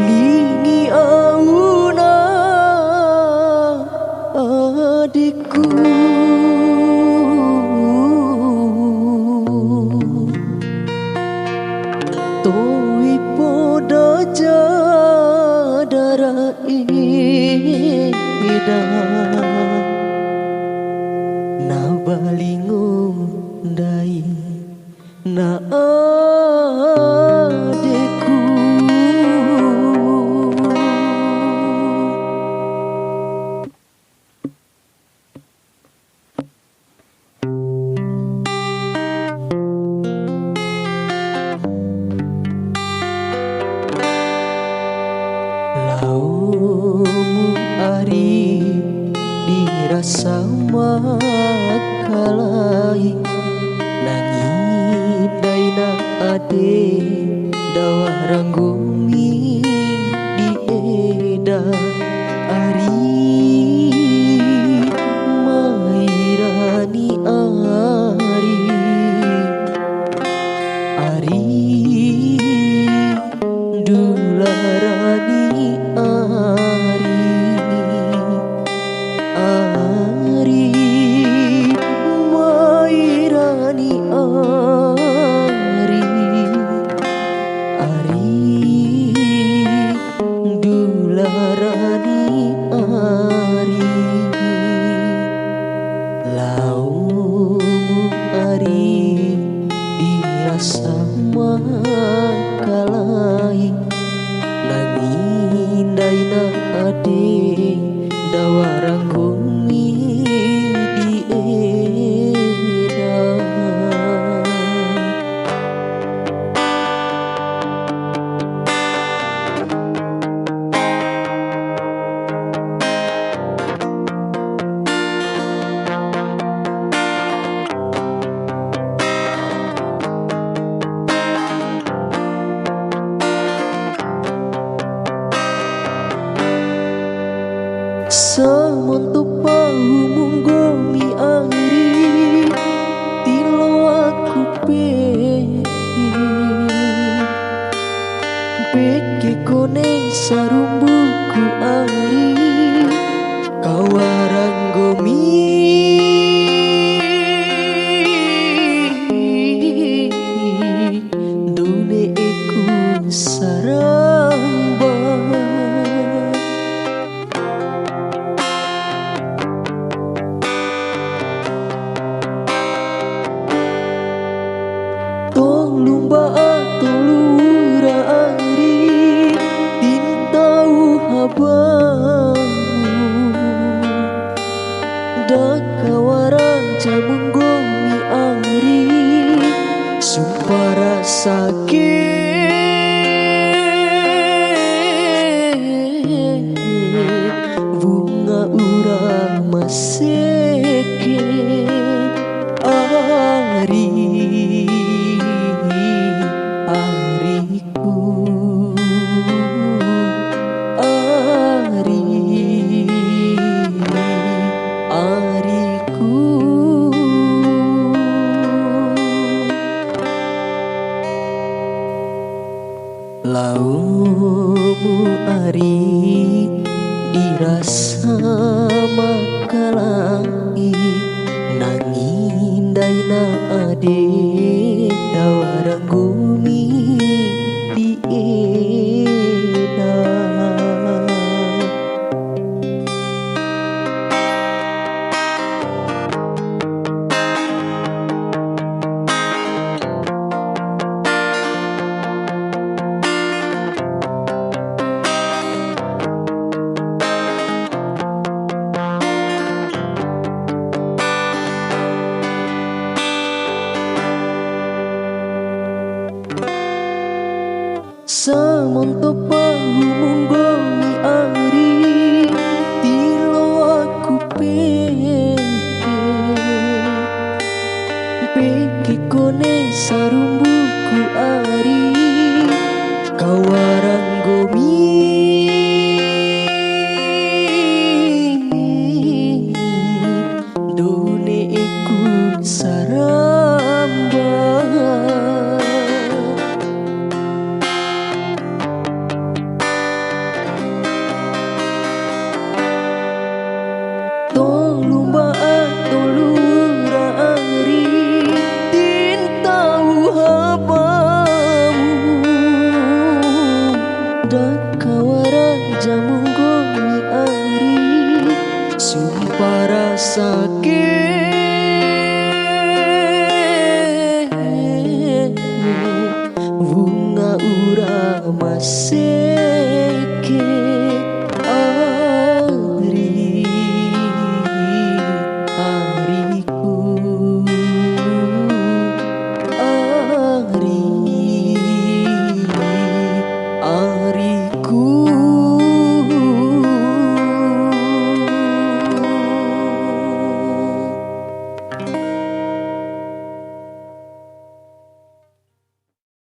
Lingi auna adikku, toi podo jadara ida na balingo dai na adikku. Laumu ari dirasa makalai nangidaina ade dawa ranggumi dieda ari mairani ari dularani ari mairani ari dularani ari laumu ari dirasa makalai nangindaina ade dawa ranggumi dieda. Samonto pahu munggomi ari tilo aku peke koneng sarumbuku ari kawaranggomi dune eku saramba lumba atolura ari tintau habamu dakawaran camunggomi ari sumpara sakit bunga urang maseke ari ariku ariku laumu ari dirasa makalai nangindaina ade dawa ranggumi dieda. Samonto pahu munggomi ari tilo aku peke kone sarumbuku ari kawaranggomi dune iku sarang sumpah rasake bunga ura masih